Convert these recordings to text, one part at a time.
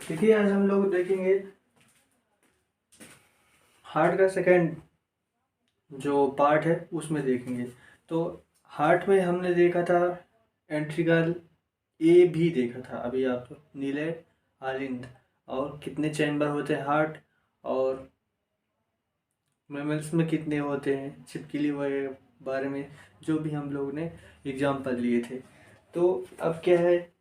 देखिए आज हम लोग देखेंगे हार्ट का सेकंड जो पार्ट है उसमें देखेंगे। तो हार्ट में हमने देखा था एंट्रिकल ए भी देखा था अभी आप नीले आलिंद, और कितने चैम्बर होते हैं हार्ट, और मैमल्स में कितने होते हैं, छिपकली वगैरह बारे में जो भी हम लोग ने एग्जाम्पल लिए थे। तो अब क्या है,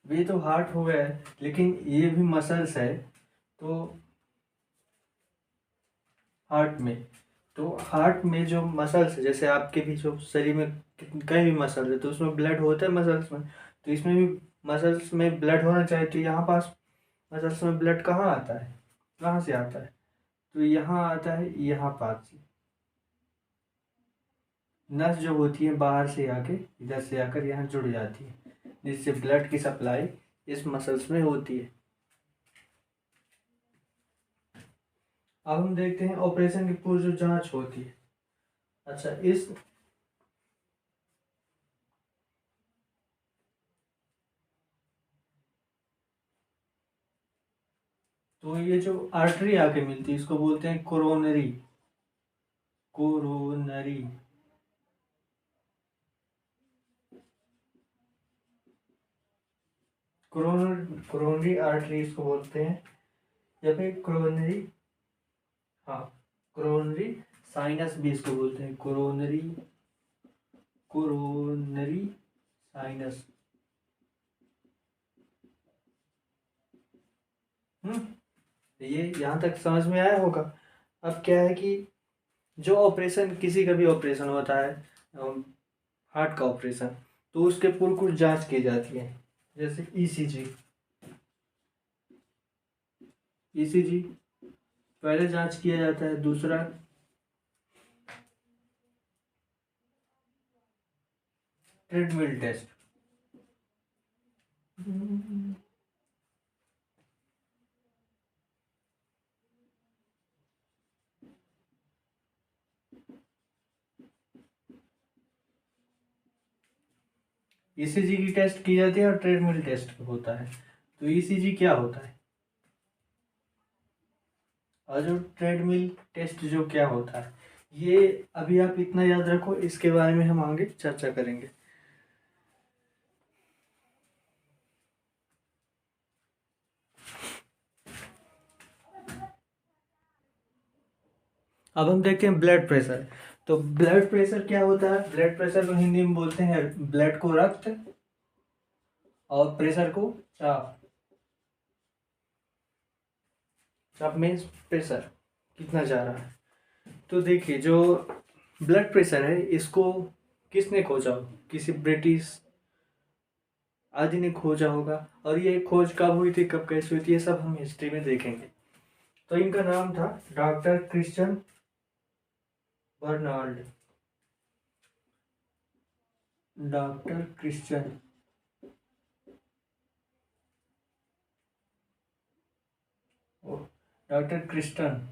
ये तो हार्ट हो गया है लेकिन ये भी मसल्स है। तो हार्ट में तो हार्ट में जो मसल्स है, जैसे आपके भी जो शरीर में कई भी मसल है तो उसमें ब्लड होता है मसल्स में। तो इसमें भी मसल्स में ब्लड होना चाहिए। तो यहाँ पास मसल्स में ब्लड कहाँ आता है, कहाँ से आता है? तो यहाँ आता है, यहाँ पास से नस जो होती है बाहर से आके इधर से आकर यहाँ जुड़ जाती है, जिससे ब्लड की सप्लाई इस मसल्स में होती है। अब हम देखते हैं ऑपरेशन की पूरी जो जांच होती है। अच्छा, इस तो ये जो आर्टरी आके मिलती है इसको बोलते हैं कोरोनरी। कोरोनरी कोरोनरी आर्टरी इसको बोलते हैं, या फिर कोरोनरी, हाँ, कोरोनरी साइनस भी इसको बोलते हैं। Coronary sinus. ये यहाँ तक समझ में आया होगा। अब क्या है कि जो ऑपरेशन, किसी का भी ऑपरेशन होता है, हार्ट का ऑपरेशन, तो उसके पूर्व कुछ जांच की जाती है, जैसे ईसीजी। ईसीजी पहले जांच किया जाता है। दूसरा ट्रेडमिल टेस्ट। ईसीजी की टेस्ट की जाती है और ट्रेडमिल टेस्ट होता है। तो ईसीजी क्या होता है और जो ट्रेडमिल टेस्ट जो क्या होता है, ये अभी आप इतना याद रखो, इसके बारे में हम आगे चर्चा करेंगे। अब हम देखते हैं ब्लड प्रेशर। तो ब्लड प्रेशर क्या होता है? ब्लड प्रेशर को हिंदी में बोलते हैं ब्लड को रक्त, और प्रेशर को चाप। चाप मीन्स प्रेशर कितना जा रहा है। तो देखिए जो ब्लड प्रेशर है इसको किसने खोजा? किसी ब्रिटिश आदि ने खोजा होगा। और ये खोज कब हुई थी, कब कैसे हुई थी, ये सब हम हिस्ट्री में देखेंगे। तो इनका नाम था doctor Christian Barnard. Doctor Christian doctor Christian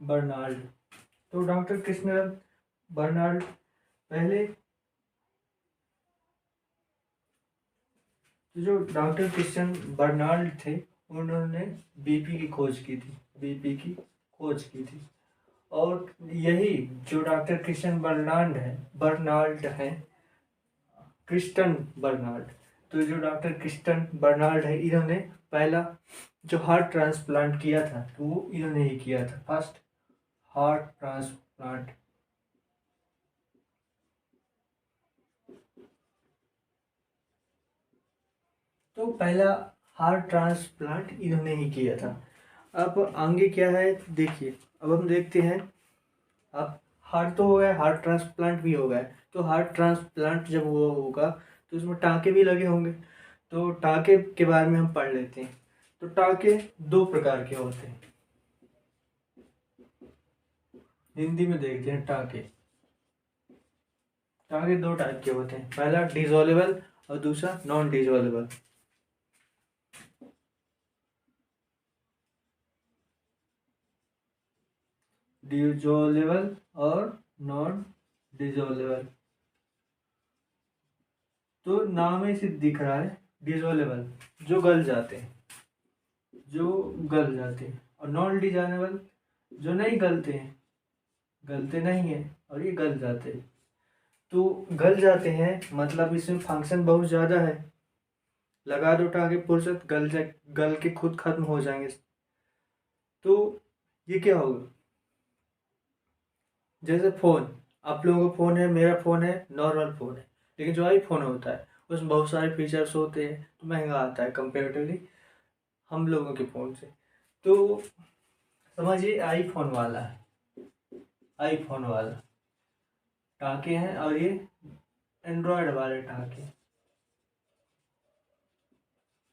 Barnard. तो डॉक्टर क्रिस्टन बर्नाल्ड पहले, तो जो डॉक्टर क्रिश्चियन बर्नाल्ड थे उन्होंने बीपी की खोज की थी। बीपी की खोज की थी। और यही जो डॉक्टर क्रिश्चियन बर्नाल्ड है, क्रिस्टन बर्नाल्ड। तो जो डॉक्टर क्रिस्टन बर्नाल्ड है, इन्होंने पहला जो हार्ट ट्रांसप्लांट किया था तो वो इन्होंने ही किया था, फर्स्ट हार्ट ट्रांसप्लांट। तो पहला हार्ट ट्रांसप्लांट इन्होंने ही किया था। अब आगे क्या है देखिए, अब हम देखते हैं। अब हार्ट तो हो गया, हार्ट ट्रांसप्लांट भी हो गया। तो हार्ट ट्रांसप्लांट जब वो होगा तो उसमें टाँके भी लगे होंगे। तो टाँके के बारे में हम पढ़ लेते हैं। तो टाँके दो प्रकार के होते हैं। हिंदी में देखते हैं टाँके। टाँके दो टाइप के होते हैं, पहला डिसॉल्वेबल और दूसरा नॉन डिसॉल्वेबल। डिसॉल्वेबल और नॉन डिसॉल्वेबल, तो नाम में से दिख रहा है डिसॉल्वेबल जो गल जाते हैं, जो गल जाते हैं, और नॉन डिसॉल्वेबल जो नहीं गलते हैं, गलते नहीं हैं और ये गल जाते हैं। तो गल जाते हैं मतलब इसमें फंक्शन बहुत ज़्यादा है, लगा दो टाँगे फुर्सत गल के खुद खत्म हो जाएंगे। तो ये क्या होगा, जैसे फ़ोन, आप लोगों का फ़ोन है, मेरा फ़ोन है, नॉर्मल फ़ोन है, लेकिन जो आईफोन होता है उसमें बहुत सारे फीचर्स होते हैं, तो महंगा आता है कंपेरेटिवली हम लोगों के फ़ोन से। तो समझिए आईफोन वाला है, आईफोन वाला टाँके हैं, और ये एंड्रॉयड वाले टाँके,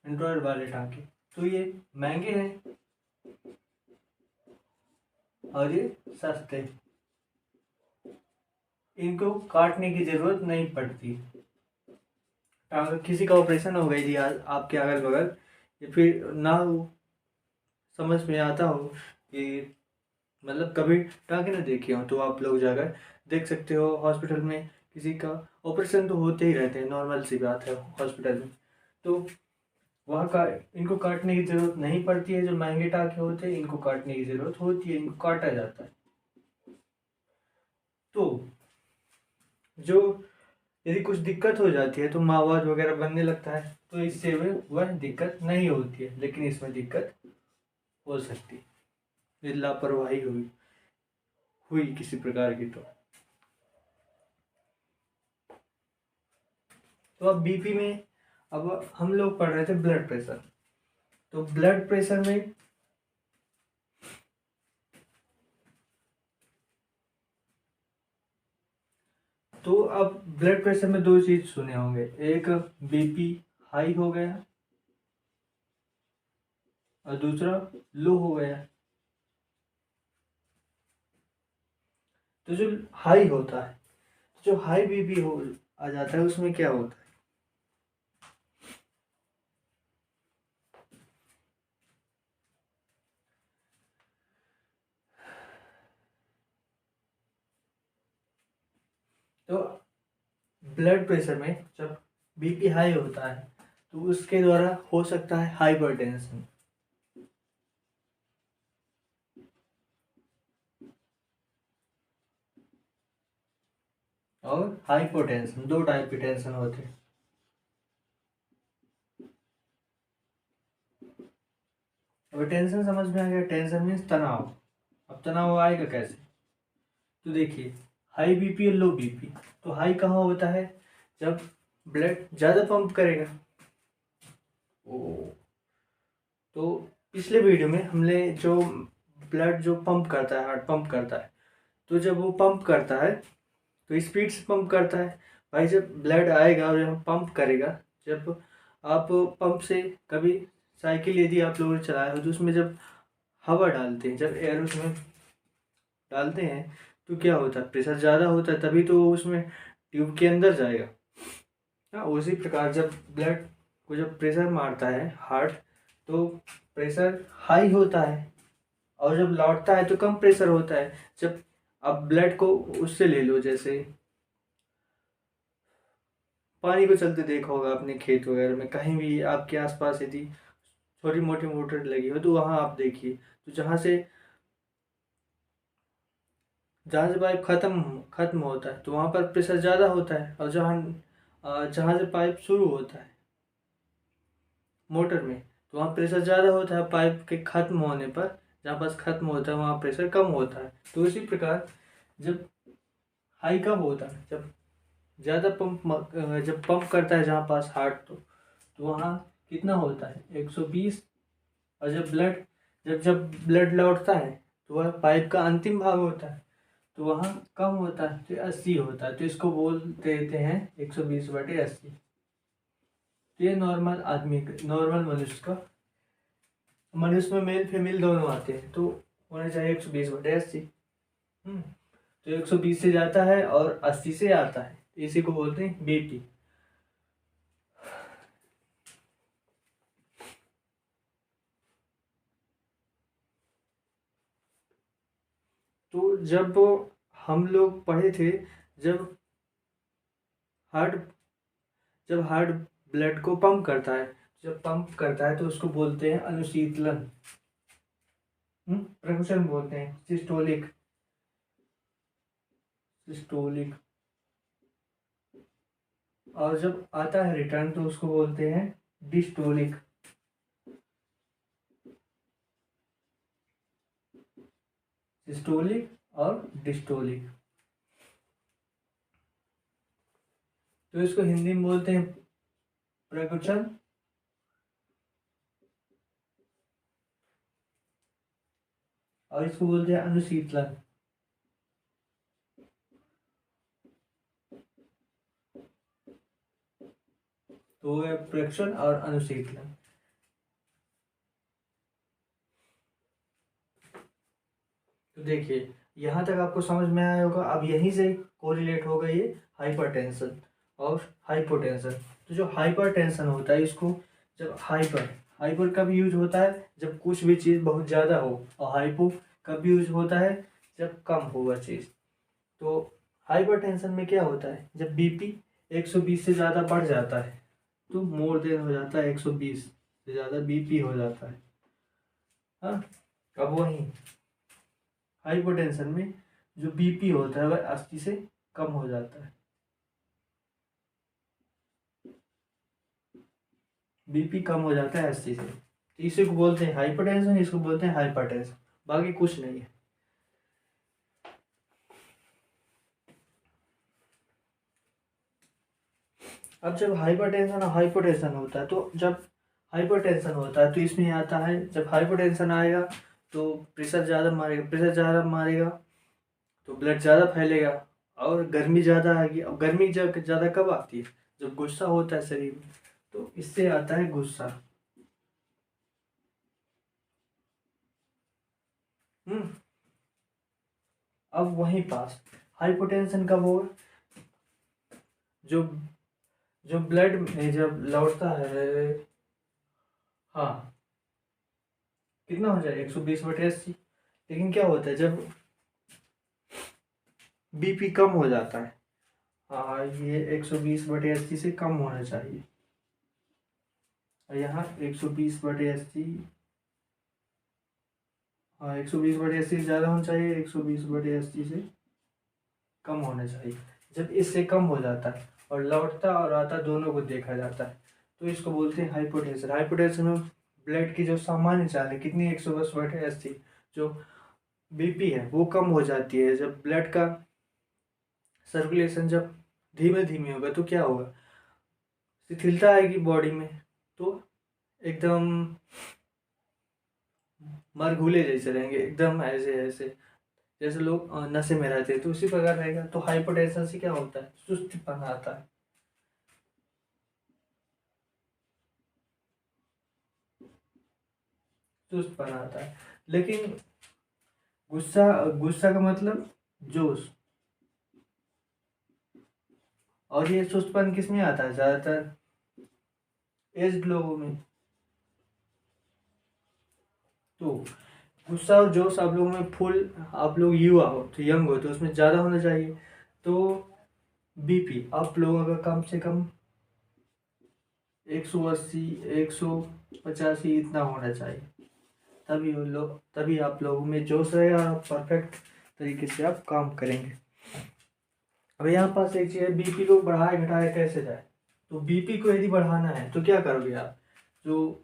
एंड्रॉयड वाले टाँके। तो ये महंगे हैं और ये सस्ते, इनको काटने की ज़रूरत नहीं पड़ती। अगर किसी का ऑपरेशन हो गई थी आज आपके अगल बगल, या फिर ना हो समझ में आता हो कि मतलब कभी टाँके ना देखे हो, तो आप लोग जाकर देख सकते हो हॉस्पिटल में। किसी का ऑपरेशन तो होते ही रहते हैं, नॉर्मल सी बात है हॉस्पिटल में। तो वहाँ का इनको काटने की ज़रूरत नहीं पड़ती है। जो महंगे टाँके होते हैं इनको काटने की ज़रूरत होती है, इनको काटा जाता है। तो जो यदि कुछ दिक्कत हो जाती है तो मावाज वगैरह बनने लगता है, तो इससे वह दिक्कत नहीं होती है, लेकिन इसमें दिक्कत हो सकती है यदि लापरवाही हुई हुई किसी प्रकार की। तो अब बीपी में, अब हम लोग पढ़ रहे थे ब्लड प्रेशर, तो ब्लड प्रेशर में तो अब ब्लड प्रेशर में दो चीज सुने होंगे, एक बीपी हाई हो गया और दूसरा लो हो गया। तो जो हाई होता है, जो हाई बीपी हो आ जाता है, उसमें क्या होता है, तो ब्लड प्रेशर में जब बीपी हाई होता है तो उसके द्वारा हो सकता है हाइपरटेंशन। और हाइपोटेंशन, दो टाइप के टेंशन होते हैं। अब टेंशन समझ में आ गया, टेंशन मीन्स तनाव। अब तनाव आएगा कैसे, तो देखिए हाई बीपी और लो बीपी, तो हाई कहाँ होता है, जब ब्लड ज़्यादा पंप करेगा। ओ, तो पिछले वीडियो में हमने जो ब्लड जो पंप करता है, हार्ट पंप करता है, तो जब वो पंप करता है तो स्पीड से पंप करता है भाई। जब ब्लड आएगा और जब पंप करेगा, जब आप पंप से कभी साइकिल यदि आप लोगों ने चलाया हो, तो उसमें जब हवा डालते हैं, जब एयर उसमें डालते हैं, तो क्या होता है, प्रेशर ज़्यादा होता है, तभी तो उसमें ट्यूब के अंदर जाएगा। हाँ, उसी प्रकार जब ब्लड को जब प्रेशर मारता है हार्ट, तो प्रेशर हाई होता है, और जब लौटता है तो कम प्रेशर होता है। जब अब ब्लड को उससे ले लो, जैसे पानी को चलते देखा होगा अपने खेत वगैरह में, कहीं भी आपके आसपास यदि छोटी मोटी मोटर लगी हो, तो वहाँ आप देखिए, तो जहाँ से पाइप खत्म खत्म होता है तो वहाँ पर प्रेशर ज़्यादा होता है, और जहाँ से पाइप शुरू होता है मोटर में, तो वहाँ प्रेशर ज़्यादा होता है। पाइप के खत्म होने पर जहाँ पास खत्म होता है वहाँ प्रेशर कम होता है। तो इसी प्रकार जब हाई कब होता है, जब ज़्यादा जब पंप करता है जहाँ पास हार्ट, तो वहाँ कितना होता है 120। और जब ब्लड लौटता है तो वह पाइप का अंतिम भाग होता है, तो वहाँ कम होता है, तो 80 होता है। तो इसको बोल देते हैं 120/80। तो ये नॉर्मल आदमी, नॉर्मल मनुष्य में मेल फीमेल दोनों आते हैं, तो होना चाहिए 120/80। तो 120 से जाता है और 80 से आता है, इसी को बोलते हैं बीपी। तो जब हम लोग पढ़े थे, जब हार्ट जब हार्ट ब्लड को पंप करता है, जब पंप करता है तो उसको बोलते हैं अनुशीतलन। प्रकुशन बोलते हैं सिस्टोलिक। सिस्टोलिक। और जब आता है रिटर्न तो उसको बोलते हैं डिस्टोलिक। सिस्टोलिक और डिस्टोलिक। तो इसको हिंदी में बोलते हैं प्रकुशन और इसको बोलते हैं अनुशीतलन। तो वो है प्रकुशन और अनुशीतलन। तो देखिए यहाँ तक आपको समझ में आया होगा। अब यहीं से कोरिलेट होगा ये हाइपरटेंशन और हाइपोटेंशन। तो जो हाइपरटेंशन होता है, इसको जब हाइपर हाइपर कब यूज होता है, जब कुछ भी चीज़ बहुत ज़्यादा हो, और हाइपो कब यूज होता है, जब कम हो वह चीज़। तो हाइपरटेंशन में क्या होता है, जब बीपी 120 से ज़्यादा बढ़ जाता है, तो मोर देन हो जाता है 120 से ज़्यादा बीपी हो जाता है। हाँ, अब वहीं हाइपोटेंशन में जो बीपी होता है वह 80 से कम हो जाता है। बीपी कम हो जाता है 80 से। तो इसी को बोलते हैं हाइपरटेंशन, इसको बोलते हैं हाइपरटेंशन, बाकी कुछ नहीं है। अब जब हाइपरटेंशन और हाइपोटेंशन होता है, तो जब हाइपरटेंशन होता है तो इसमें आता है, जब हाइपोटेंशन आएगा तो प्रेशर ज़्यादा मारेगा, प्रेशर ज़्यादा मारेगा तो ब्लड ज़्यादा फैलेगा और गर्मी ज़्यादा आएगी। अब गर्मी जब ज़्यादा कब आती है, जब गुस्सा होता है शरीर में, तो इससे आता है गुस्सा। हम्म। अब वहीं पास हाइपोटेंशन कब होगा, जो जो ब्लड में जब लौटता है, हाँ, कितना हो जाए 120/80। लेकिन क्या होता है जब बीपी कम हो जाता है, हाँ ये 120/80 से कम होना चाहिए, और यहाँ 120/80, हाँ 120/80 से ज़्यादा होना चाहिए, 120/80 से कम होना चाहिए। जब इससे कम हो जाता है और लौटता और आता दोनों को देखा जाता है, तो इसको बोलते हैं हाइपोटेंशन। हाइपोटेंशन में ब्लड की जो सामान्य चाल है कितनी, 110/80, जो बीपी है वो कम हो जाती है। जब ब्लड का सर्कुलेशन जब धीमे धीमे होगा तो क्या होगा, शिथिलता आएगी बॉडी में, तो एकदम मरघुले जैसे रहेंगे, एकदम ऐसे ऐसे जैसे लोग नशे में रहते हैं, तो उसी प्रकार रहेगा। तो हाइपोटेंशन से क्या होता है, सुस्तीपन आता है। सुस्तपन आता है। लेकिन गुस्सा गुस्सा का मतलब जोश, और ये सुस्तपन किस में आता है, ज़्यादातर एज्ड लोगों में। तो गुस्सा और जोश आप लोगों में फुल, आप लोग युवा हो तो यंग हो तो उसमें ज़्यादा होना चाहिए। तो बीपी आप लोगों का कम से कम 180 185 इतना होना चाहिए, तभी आप लोगों में जोश रहेगा और परफेक्ट तरीके से आप काम करेंगे। अब यहाँ पास एक चीज़ है, बीपी को बढ़ाए घटाए कैसे जाए। तो बीपी को यदि बढ़ाना है तो क्या करोगे आप, जो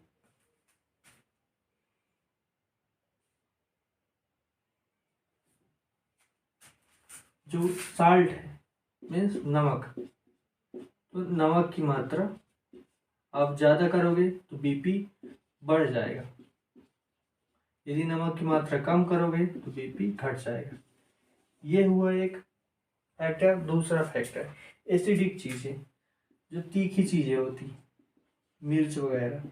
जो साल्ट है, मीन्स नमक, तो नमक की मात्रा आप ज़्यादा करोगे तो बीपी बढ़ जाएगा, यदि नमक की मात्रा कम करोगे तो बीपी घट जाएगा। ये हुआ एक फैक्टर। दूसरा फैक्टर एसिडिक चीज़ें, जो तीखी चीज़ें होती, मिर्च वगैरह।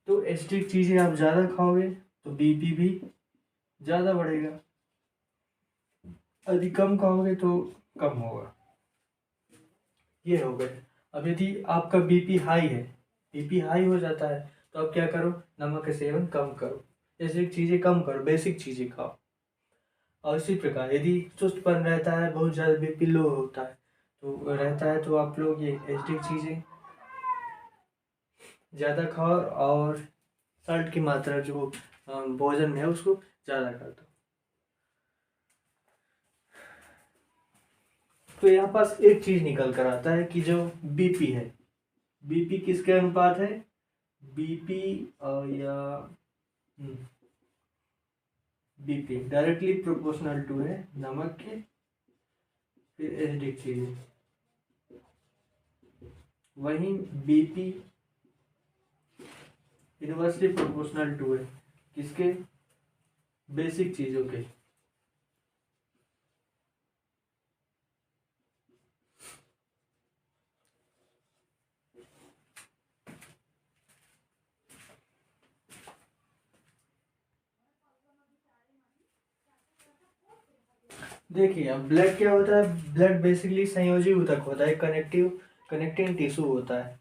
तो एसिडिक चीज़ें आप ज़्यादा खाओगे तो बीपी भी ज़्यादा बढ़ेगा, यदि कम खाओगे तो कम होगा। ये हो गए। अब यदि आपका बीपी हाई है, बीपी हाई हो जाता है तो आप क्या करो, नमक का सेवन कम करो, एसिडिक चीज़ें कम करो, बेसिक चीज़ें खाओ। और इसी प्रकार यदि सुस्तपन रहता है, बहुत ज़्यादा बीपी लो होता है तो रहता है, तो आप लोग ये एसिडिक चीज़ें ज़्यादा खाओ और साल्ट की मात्रा जो भोजन में है उसको ज़्यादा कर दो। तो यहाँ पास एक चीज़ निकल कर आता है कि जो बीपी है, बीपी किसके अनुपात है, बीपी या बीपी डायरेक्टली प्रोपोर्शनल टू है नमक के, फिर एसिडिक चीज़ें, वहीं बीपी इनवर्सली प्रोपोर्शनल टू है किसके, बेसिक चीज़ों के। देखिए अब ब्लड क्या होता है, ब्लड बेसिकली संयोजी ऊतक होता है, कनेक्टिंग टिश्यू होता है।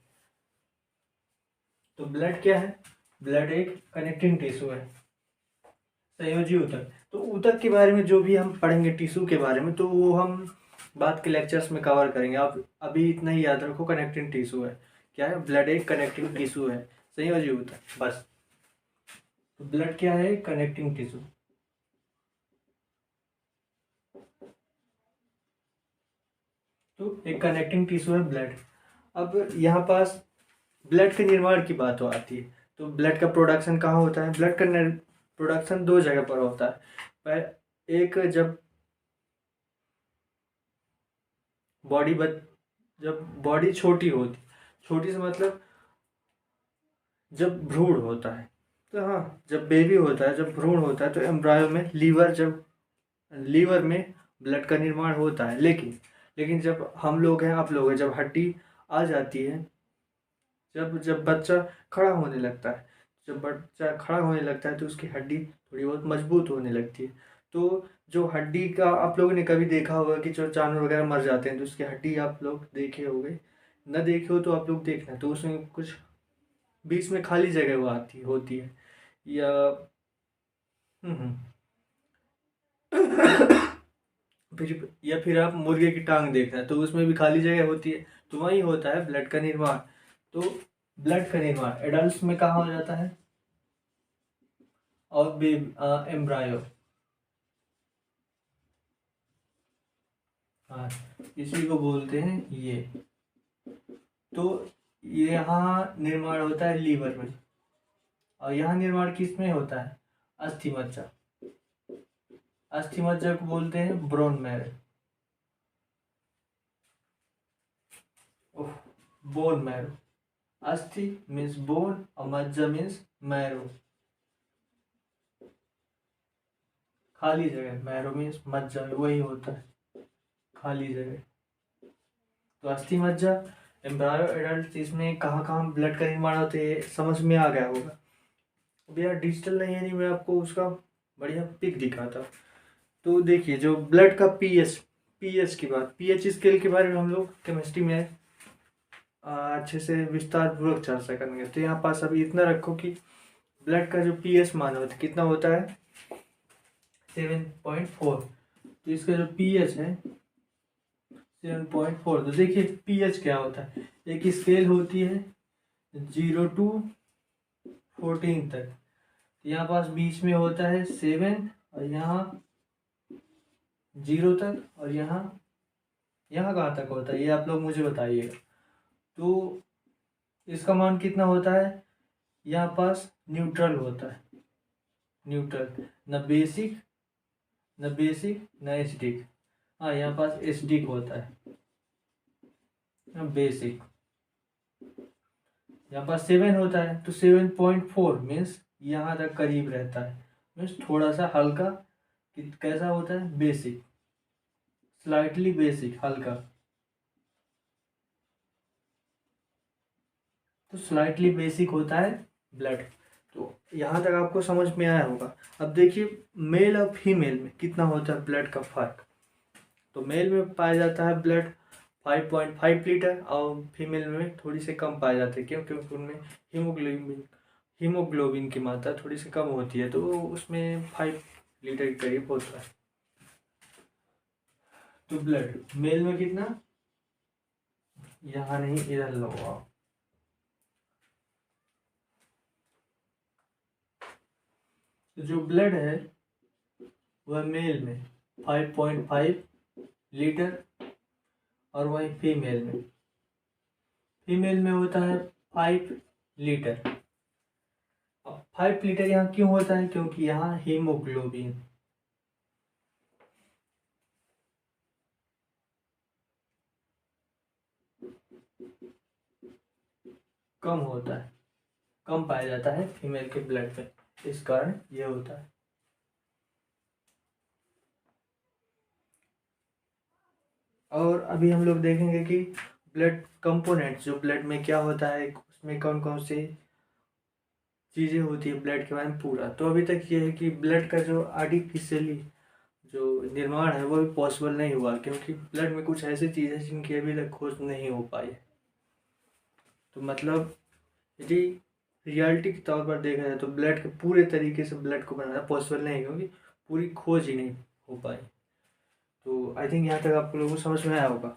तो ब्लड क्या है, ब्लड एक कनेक्टिंग टिश्यू है, संयोजी ऊतक। तो ऊतक के बारे में जो भी हम पढ़ेंगे टिश्यू के बारे में, तो वो हम बाद के लेक्चर्स में कवर करेंगे। आप अभी इतना ही याद रखो, कनेक्टिंग टिश्यू है, क्या है, ब्लड एक कनेक्टिंग टिश्यू है, संयोजी ऊतक, बस। तो ब्लड क्या है, कनेक्टिंग टिश्यू। तो एक कनेक्टिंग टिश्यू है ब्लड। अब यहाँ पास ब्लड के निर्माण की बात हो आती है, तो ब्लड का प्रोडक्शन कहाँ होता है, ब्लड का प्रोडक्शन दो जगह पर होता है। एक जब बॉडी जब बॉडी छोटी होती, छोटी से मतलब जब भ्रूण होता है, तो हाँ जब बेबी होता है, जब भ्रूण होता है, तो एम्ब्रायो में लीवर में ब्लड का निर्माण होता है। लेकिन जब हम लोग हैं, आप लोग हैं, जब हड्डी आ जाती है, जब जब बच्चा खड़ा होने लगता है, जब बच्चा खड़ा होने लगता है तो उसकी हड्डी थोड़ी बहुत मजबूत होने लगती है। तो जो हड्डी का आप लोगों ने कभी देखा होगा कि जो जानवर वगैरह मर जाते हैं तो उसकी हड्डी आप लोग देखे होंगे, न देखे हो तो आप लोग देखना, तो उसमें कुछ बीच में खाली जगह वो आती होती है, या हम्म फिर आप मुर्गे की टांग देखना, तो उसमें भी खाली जगह होती है, तो वही होता है ब्लड का निर्माण। तो ब्लड का निर्माण एडल्ट में कहाँ हो जाता है, और एम्ब्रायो, हाँ इसी को बोलते हैं ये। तो ये यहाँ निर्माण होता है लीवर में, और यहाँ निर्माण किस में होता है, अस्थि मज्जा, अस्थि मज्जा को बोलते हैं ब्रोन मैरो, बोन मैरो। अस्थि मीन्स बोन और मज्जा मीन्स मैरो, खाली जगह, मैरो मीन्स मज्जा, वही होता है खाली जगह। तो अस्थि मज्जा, एम्ब्रायो, एडल्ट, इसमें कहाँ कहाँ ब्लड का निर्माण होते हैं समझ में आ गया होगा। अब यार डिजिटल नहीं है, नहीं मैं आपको उसका बढ़िया पिक दिखाता। तो देखिए जो ब्लड का पीएच की बात, पीएच स्केल के बारे में हम लोग केमिस्ट्री में अच्छे से विस्तार पूर्वक चर्चा करेंगे। तो यहाँ पास अभी इतना रखो कि ब्लड का जो पीएच मान होता है कितना होता है, 7.4। तो इसका जो पीएच है 7.4। तो देखिए पीएच क्या होता है, एक स्केल होती है 0 to 14 तक, यहाँ पास बीच में होता है 7, और यहाँ 0 तक, और यहाँ कहाँ तक होता है ये आप लोग मुझे बताइएगा। तो इसका मान कितना होता है, यहाँ पास न्यूट्रल होता है, न्यूट्रल, न बेसिक न एसिडिक, हाँ यहाँ पास एसिडिक होता है, न बेसिक। यहाँ पास 7 होता है, तो 7.4 मीन्स यहाँ तक करीब रहता है, मीन्स थोड़ा सा हल्का, कैसा होता है, बेसिक, स्लाइटली बेसिक, हल्का। तो स्लाइटली बेसिक होता है ब्लड। तो यहाँ तक आपको समझ में आया होगा। अब देखिए मेल और फीमेल में कितना होता है ब्लड का फर्क। तो मेल में पाया जाता है ब्लड 5.5 लीटर और फीमेल में थोड़ी सी कम पाया जाता है। क्यों? क्योंकि उनमें हीमोग्लोबिन की मात्रा थोड़ी सी कम होती है, तो उसमें 5 लीटर के करीब होता है। तो ब्लड मेल में कितना, यहाँ नहीं इधर लगाओ। तो जो ब्लड है वह मेल में 5.5 लीटर और वही फीमेल में होता है 5 लीटर। अब 5 लीटर यहाँ क्यों होता है? क्योंकि यहाँ हीमोग्लोबिन कम होता है, कम पाया जाता है फीमेल के ब्लड में, इस कारण ये होता है। और अभी हम लोग देखेंगे कि ब्लड कंपोनेंट्स, जो ब्लड में क्या होता है, उसमें कौन कौन से चीज़ें होती है ब्लड के बारे में पूरा। तो अभी तक ये है कि ब्लड का जो आर्टिफिशियली जो निर्माण है वो भी पॉसिबल नहीं हुआ, क्योंकि ब्लड में कुछ ऐसी चीज़ें जिनकी अभी तक खोज नहीं हो पाई है। तो मतलब यदि रियलिटी के तौर पर देखा जाए तो ब्लड के पूरे तरीके से ब्लड को बनाना पॉसिबल नहीं, क्योंकि पूरी खोज ही नहीं हो पाई। तो आई थिंक यहाँ तक आप लोगों को समझ में आया होगा।